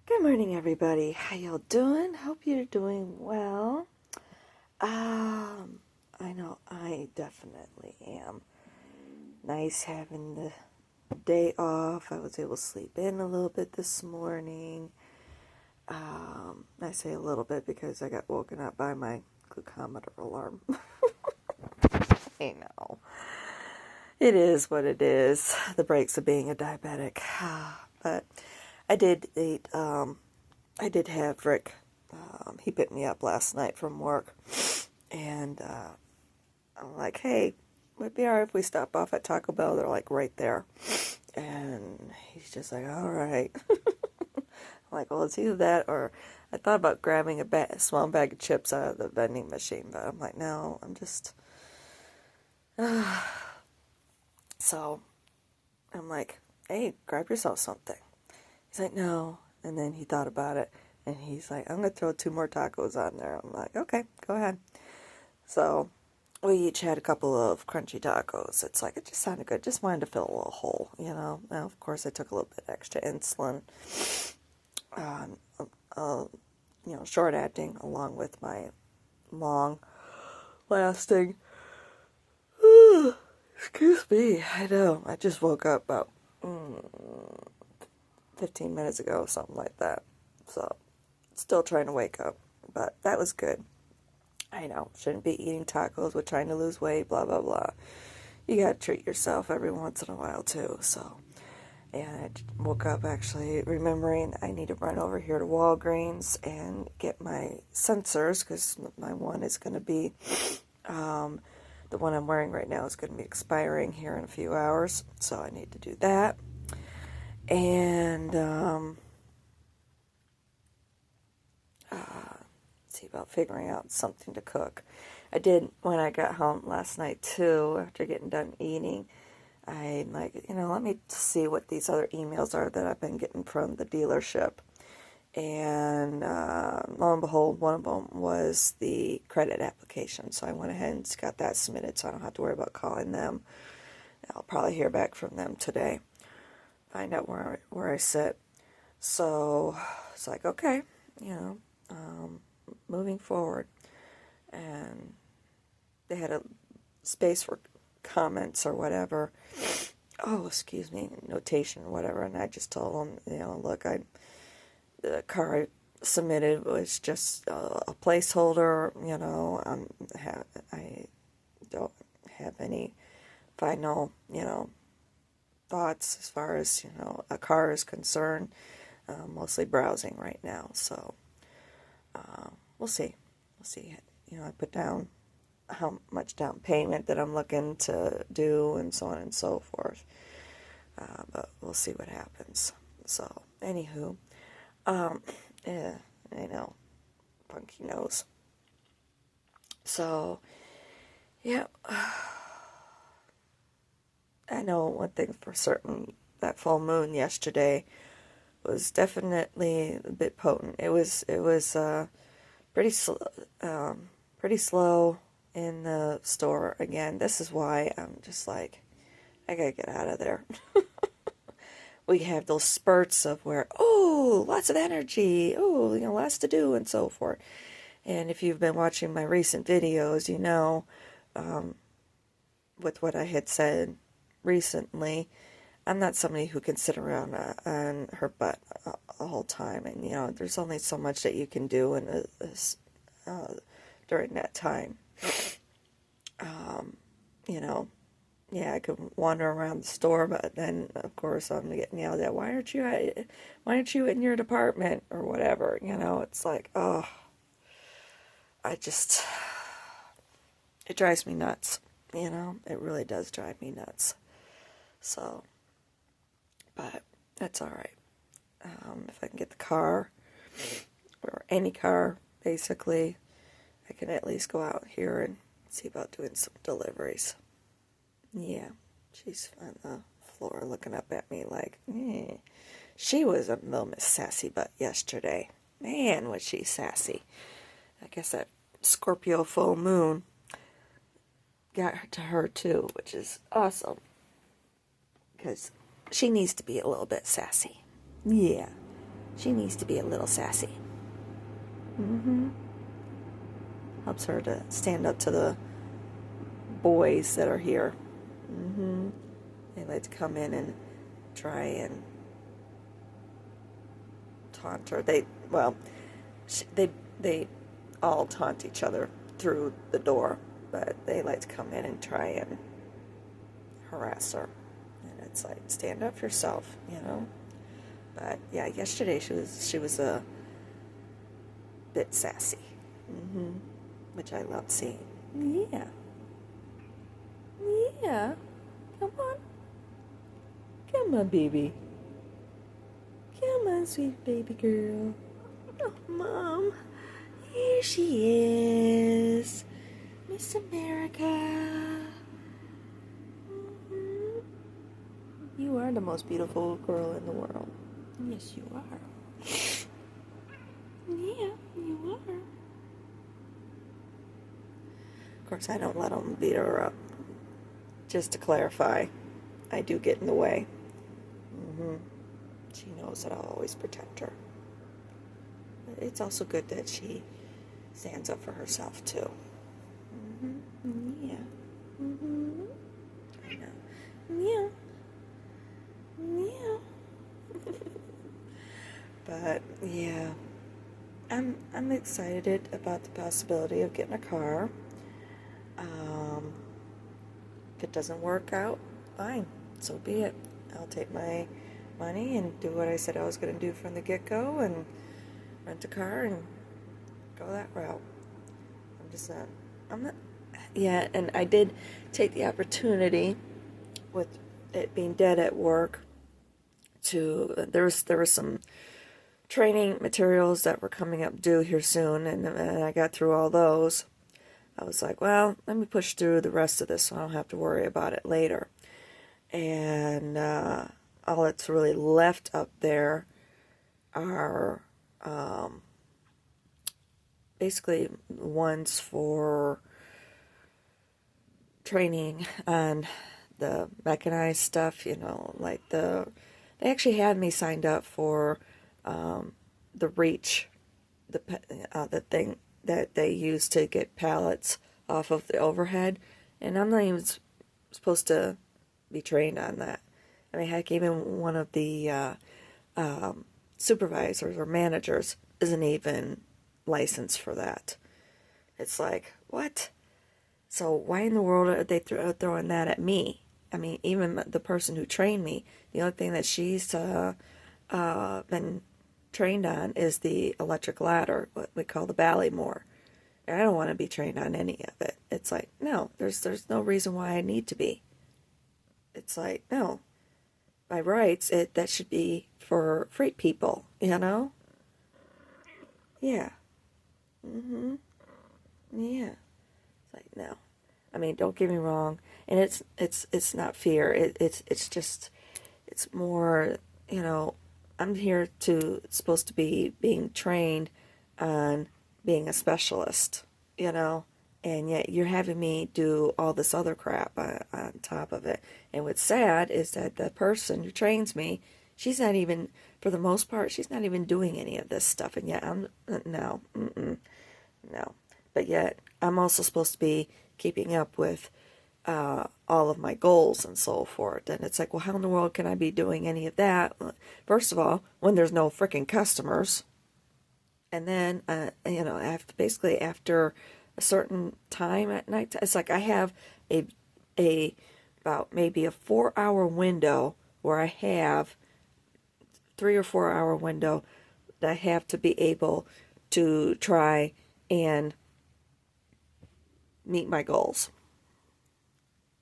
Good morning, everybody. How y'all doing? Hope you're doing well. I know I definitely am. Nice having the day off. I was able to sleep in a little bit this morning. I say a little bit because I got woken up by my glucometer alarm. I know. It is what it is. The breaks of being a diabetic. But I did eat, I did have Rick. He picked me up last night from work. And I'm like, hey, would it be alright if we stop off at Taco Bell? They're like right there. And he's just like, all right. I'm like, well, it's either that or I thought about grabbing a small bag of chips out of the vending machine, but I'm like, no, I'm just. So I'm like, hey, grab yourself something. He's like, no. And then he thought about it and he's like, I'm going to throw 2 more tacos on there. I'm like, okay, go ahead. So we each had a couple of crunchy tacos. It's like, it just sounded good. Just wanted to fill a little hole, you know. Now, of course, I took a little bit extra insulin, short acting, along with my long lasting. Excuse me, I know. I just woke up about 15 minutes ago, something like that. So, still trying to wake up. But that was good. I know, shouldn't be eating tacos with trying to lose weight, blah, blah, blah. You gotta treat yourself every once in a while, too, so. And I woke up actually remembering I need to run over here to Walgreens and get my sensors, because my one is going to be, the one I'm wearing right now is going to be expiring here in a few hours, so I need to do that. And, see about figuring out something to cook. I did when I got home last night too, after getting done eating. I'm like, let me see what these other emails are that I've been getting from the dealership. And lo and behold, one of them was the credit application. So I went ahead and got that submitted so I don't have to worry about calling them. I'll probably hear back from them today. Find out where I sit. So it's like, okay, moving forward. And they had a space for comments or whatever. Oh, excuse me, notation or whatever. And I just told them, look, the car I submitted was just a placeholder. I don't have any final, thoughts as far as, a car is concerned. Mostly browsing right now. So we'll see. We'll see. I put down how much down payment that I'm looking to do and so on and so forth. But we'll see what happens. So, anywho, yeah, I know, funky nose. So, yeah, I know one thing for certain, that full moon yesterday was definitely a bit potent. It was pretty slow in the store again. This is why I'm just like, I gotta get out of there. We have those spurts of where, lots of energy, lots to do and so forth. And if you've been watching my recent videos, with what I had said recently, I'm not somebody who can sit around on her butt the whole time. And, there's only so much that you can do in during that time. Yeah, I could wander around the store, but then, of course, I'm getting yelled at, why aren't you in your department, or whatever, it's like, it drives me nuts, it really does drive me nuts, so, but, that's alright. If I can get the car, or any car, basically, I can at least go out here and see about doing some deliveries. Yeah, she's on the floor looking up at me like, She was a little Miss Sassy Butt yesterday. Man, was she sassy. I guess that Scorpio full moon got to her too, which is awesome. Because she needs to be a little bit sassy. Yeah, she needs to be a little sassy. Helps her to stand up to the boys that are here. They like to come in and try and taunt her. They all taunt each other through the door, but they like to come in and try and harass her. And it's like, stand up for yourself, you know. But yeah, yesterday she was a bit sassy, which I love seeing. Yeah, come on, baby. Come on, sweet baby girl. Oh, Mom, here she is, Miss America. You are the most beautiful girl in the world. Yes, you are. Yeah, you are. Of course, I don't let them beat her up. Just to clarify, I do get in the way. She knows that I'll always protect her. But it's also good that she stands up for herself, too. Yeah. I know. Yeah. But, yeah. I'm excited about the possibility of getting a car. If it doesn't work out, fine. So be it. I'll take my money and do what I said I was going to do from the get-go and rent a car and go that route. I'm not, yeah, and I did take the opportunity with it being dead at work there was some training materials that were coming up due here soon, and I got through all those. I was like, well, let me push through the rest of this so I don't have to worry about it later. And all that's really left up there are basically ones for training on the mechanized stuff, you know, like they actually had me signed up for the reach, the thing that they use to get pallets off of the overhead, and I'm not even supposed to be trained on that. I mean, heck, even one of the supervisors or managers isn't even licensed for that. It's like, what? So why in the world are they throwing that at me? I mean, even the person who trained me, the only thing that she's been trained on is the electric ladder, what we call the Ballymore. I don't want to be trained on any of it. It's like, no, there's no reason why I need to be. It's like, no, by rights, that should be for freight people, you know? Yeah. Yeah. It's like, no. I mean, don't get me wrong, and it's not fear. It's just, it's more, you know, I'm supposed to be being trained on being a specialist, you know, and yet you're having me do all this other crap on top of it. And what's sad is that the person who trains me, she's not even, for the most part, she's not even doing any of this stuff. And yet no. But yet I'm also supposed to be keeping up with all of my goals and so forth. And it's like, well, how in the world can I be doing any of that? First of all, when there's no freaking customers. And then, you know, after a certain time at night, it's like I have about maybe a 4-hour window where I have 3 or 4 hour window that I have to be able to try and meet my goals.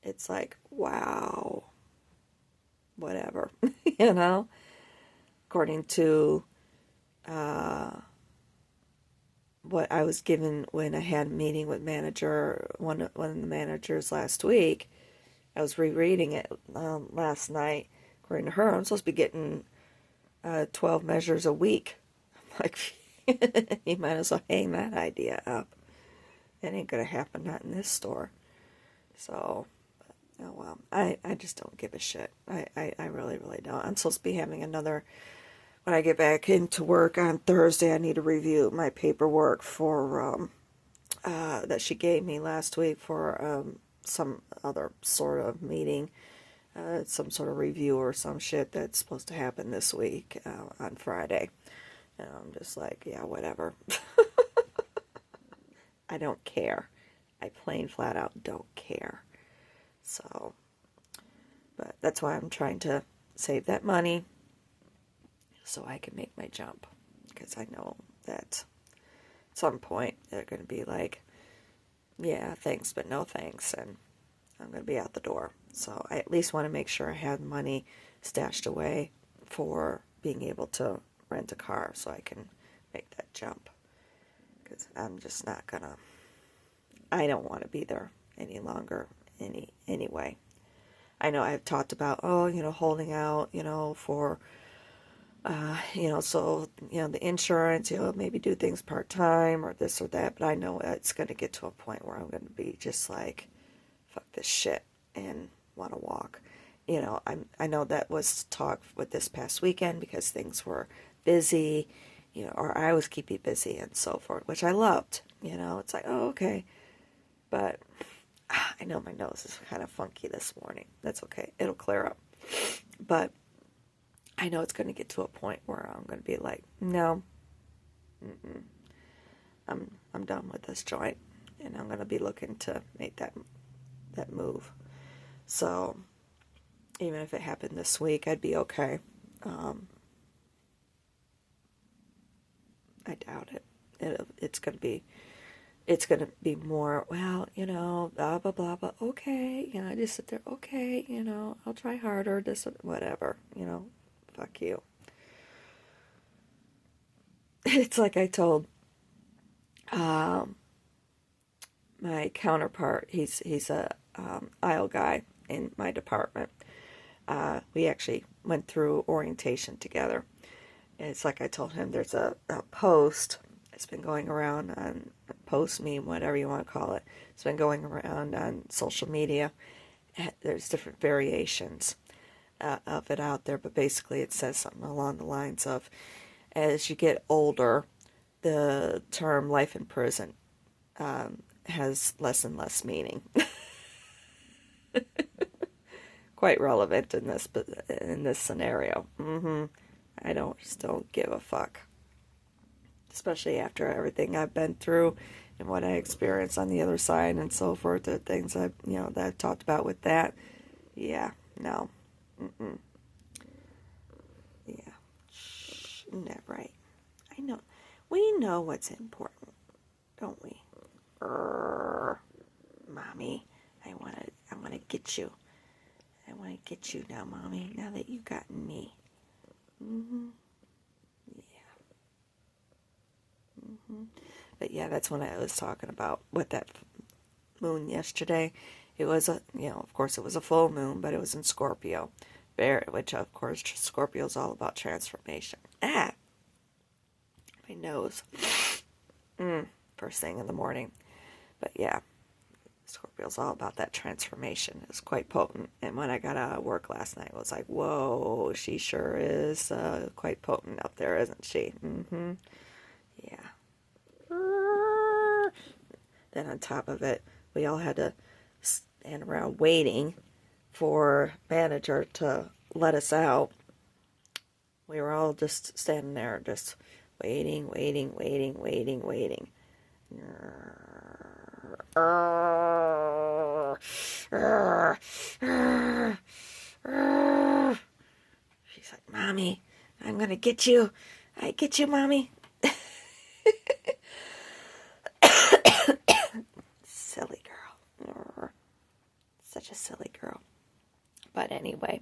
It's like, wow, whatever, you know, according to what I was given when I had a meeting with one of the managers last week. I was rereading it last night. According to her, I'm supposed to be getting 12 measures a week. I'm like, you might as well hang that idea up. It ain't gonna happen, not in this store. So, oh well, I just don't give a shit. I really, really don't. I'm supposed to be having another when I get back into work on Thursday, I need to review my paperwork for that she gave me last week for some other sort of meeting, some sort of review or some shit that's supposed to happen this week on Friday. And I'm just like, yeah, whatever. I don't care. I plain flat out don't care. So, but that's why I'm trying to save that money so I can make my jump. Because I know that at some point they're going to be like, yeah, thanks, but no thanks. And I'm going to be out the door. So I at least want to make sure I have money stashed away for being able to rent a car so I can make that jump. Because I'm just not going to, I don't want to be there any longer anyway. I know I've talked about, holding out, for, so, the insurance, maybe do things part-time or this or that. But I know it's going to get to a point where I'm going to be just like, fuck this shit and want to walk. I know that was talk with this past weekend because things were busy, or I was keeping busy and so forth, which I loved. It's like, oh, okay. But I know my nose is kind of funky this morning. That's okay. It'll clear up. But I know it's going to get to a point where I'm going to be like, no, I'm done with this joint, and I'm going to be looking to make that move. So even if it happened this week, I'd be okay. I doubt it. It's going to be more, well, blah, blah, blah, blah, okay, I just sit there, okay, I'll try harder, this, whatever, fuck you. It's like I told my counterpart, he's a aisle guy in my department. We actually went through orientation together. It's like I told him, there's a post. It's been going around on post meme, whatever you want to call it. It's been going around on social media. There's different variations of it out there, but basically it says something along the lines of, as you get older, the term life in prison has less and less meaning. Quite relevant in this scenario. I still give a fuck. Especially after everything I've been through and what I experienced on the other side and so forth, the things that I've talked about with that. Yeah, no. Yeah. Isn't that right? I know. We know what's important, don't we? Mommy, I wanna get you. I wanna get you now, Mommy, now that you've gotten me. But yeah, that's when I was talking about with that moon yesterday. It was of course it was a full moon, but it was in Scorpio, which of course Scorpio is all about transformation. My nose. First thing in the morning. But yeah, Scorpio's all about that transformation. It's quite potent. And when I got out of work last night, I was like, whoa, she sure is quite potent up there, isn't she? Yeah. Then on top of it, we all had to stand around waiting for manager to let us out. We were all just standing there, just waiting. She's like, Mommy, I'm gonna get you. I get you, Mommy. Silly girl. Such a silly girl. But anyway,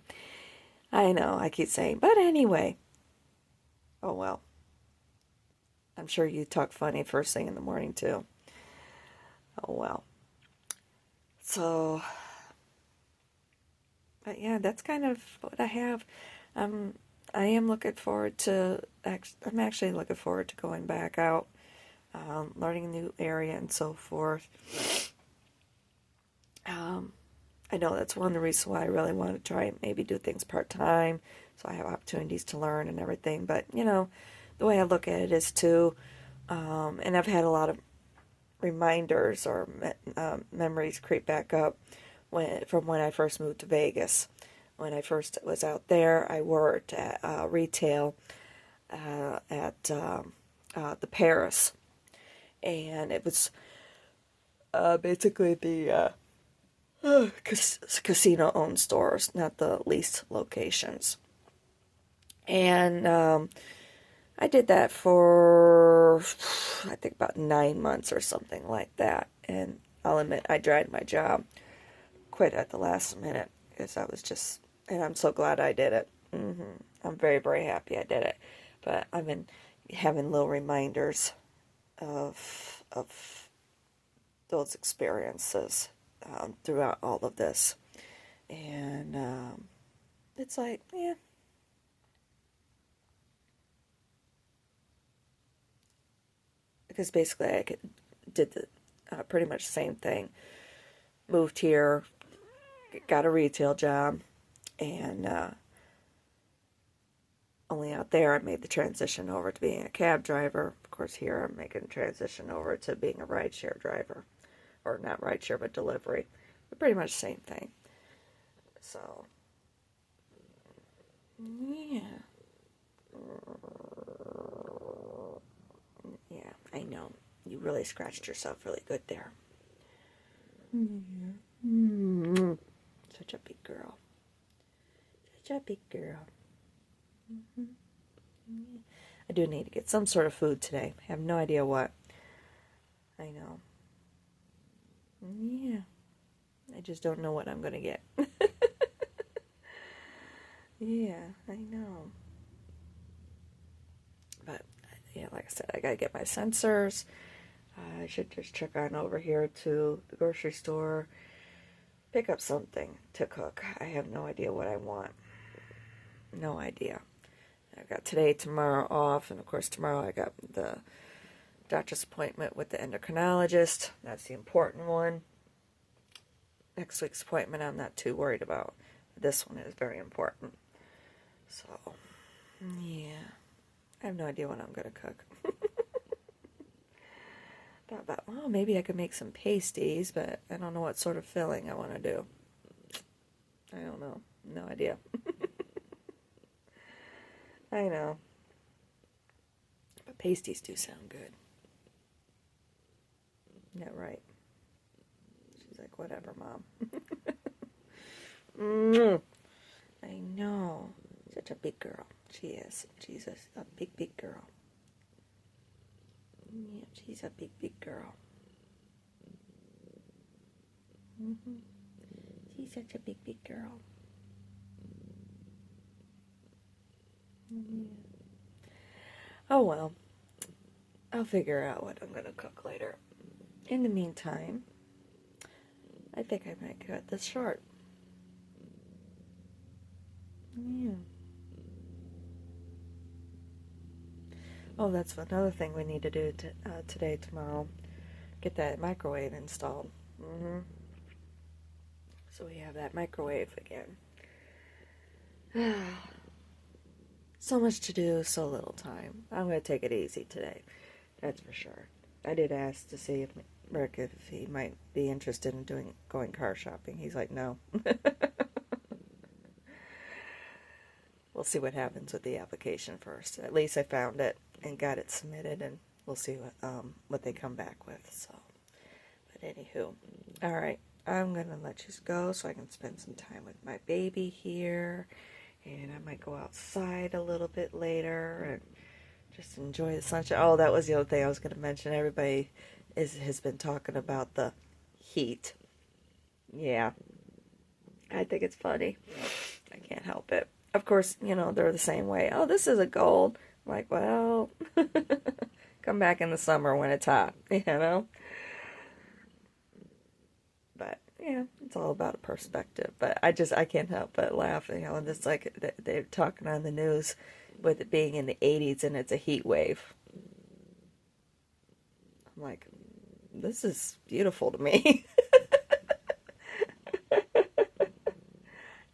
I know I keep saying, but anyway. Oh well. I'm sure you talk funny first thing in the morning too. Oh well. So, but yeah, that's kind of what I have. I am looking forward to, I'm actually looking forward to going back out, learning a new area and so forth. I know that's one of the reasons why I really want to try and maybe do things part-time so I have opportunities to learn and everything. But, you know, the way I look at it is to, and I've had a lot of reminders or memories creep back up from when I first moved to Vegas. When I first was out there, I worked at retail at the Paris, and it was basically the casino-owned stores, not the leased locations. And I did that for, I think, about 9 months or something like that. And I'll admit, I tried my job, quit at the last minute, because I was just, and I'm so glad I did it. I'm very, very happy I did it. But I've been having little reminders of those experiences throughout all of this. And it's like, yeah. Because basically I did the pretty much the same thing. Moved here, got a retail job, and only out there I made the transition over to being a cab driver. Of course, here I'm making the transition over to being a rideshare driver. Or not rideshare, but delivery. But pretty much the same thing. So, yeah. Yeah, I know. You really scratched yourself really good there. Mm-hmm. Such a big girl. Such a big girl. Mm-hmm. Yeah. I do need to get some sort of food today. I have no idea what. I know. Yeah. I just don't know what I'm going to get. Yeah, I know. But, yeah, like I said, I got to get my sensors. I should just check on over here to the grocery store, pick up something to cook. I have no idea what I want. No idea. I've got today, tomorrow off, and of course tomorrow I got the doctor's appointment with the endocrinologist. That's the important one. Next week's appointment I'm not too worried about. This one is very important. So, yeah. I have no idea what I'm going to cook. Thought about, well, maybe I could make some pasties, but I don't know what sort of filling I want to do. I don't know. No idea. I know. But pasties do sound good. Yeah, right. She's like, whatever, Mom. I know. Such a big girl. She is. She's a big, big girl. Yeah, she's a big, big girl. She's such a big, big girl. Yeah. Oh, well. I'll figure out what I'm going to cook later. In the meantime, I think I might cut this short. Yeah. Oh, that's another thing we need to do today, tomorrow. Get that microwave installed. So we have that microwave again. So much to do, so little time. I'm going to take it easy today. That's for sure. I did ask to see if Rick, if he might be interested in going car shopping. He's like, no. We'll see what happens with the application first. At least I found it and got it submitted, and we'll see what they come back with. So, but anywho, all right, I'm gonna let you go so I can spend some time with my baby here, and I might go outside a little bit later and just enjoy the sunshine. Oh, that was the other thing I was gonna mention. Everybody has been talking about the heat. Yeah, I think it's funny. I can't help it. Of course, you know, they're the same way. Oh, this is a gold. I'm like, well, come back in the summer when it's hot, you know? But, yeah, it's all about a perspective. But I can't help but laugh, you know, and it's like they're talking on the news with it being in the 80s and it's a heat wave. I'm like, this is beautiful to me.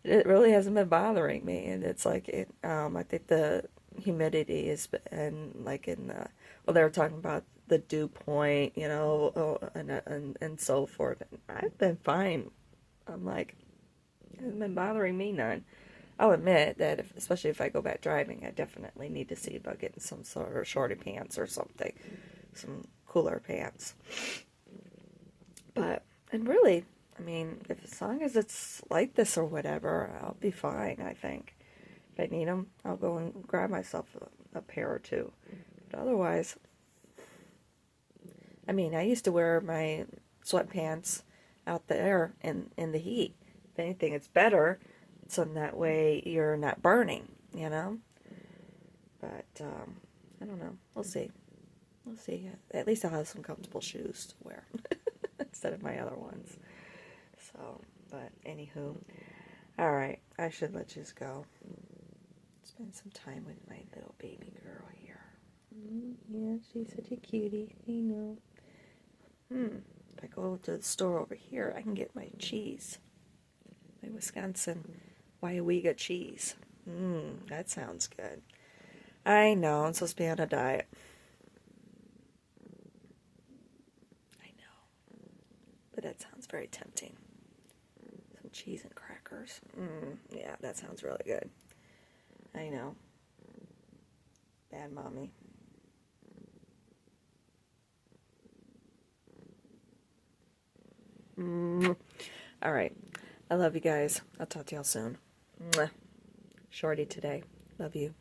it really hasn't been bothering me, and it's like I think the humidity is, and like in the, well, they were talking about the dew point, and so forth. And I've been fine. I'm like, it hasn't been bothering me none. I'll admit that, especially if I go back driving, I definitely need to see about getting some sort of shorty pants or something, some cooler pants. But, and really, I mean, if as long as it's like this or whatever, I'll be fine, I think. If I need them, I'll go and grab myself a pair or two. But otherwise, I mean, I used to wear my sweatpants out there in the heat. If anything, it's better, so in that way you're not burning, you know? But, I don't know. We'll see. We'll see. At least I'll have some comfortable shoes to wear instead of my other ones. So, but anywho, all right, I should let you go. Spend some time with my little baby girl here. Yeah, she's such a cutie. I know. If I go to the store over here, I can get my cheese. My Wisconsin Waiawega cheese. That sounds good. I know, I'm supposed to be on a diet. I know. But that sounds very tempting. Some cheese and crackers. Yeah, that sounds really good. I know. Bad mommy. All right. I love you guys. I'll talk to y'all soon. Mwah. Shorty today. Love you.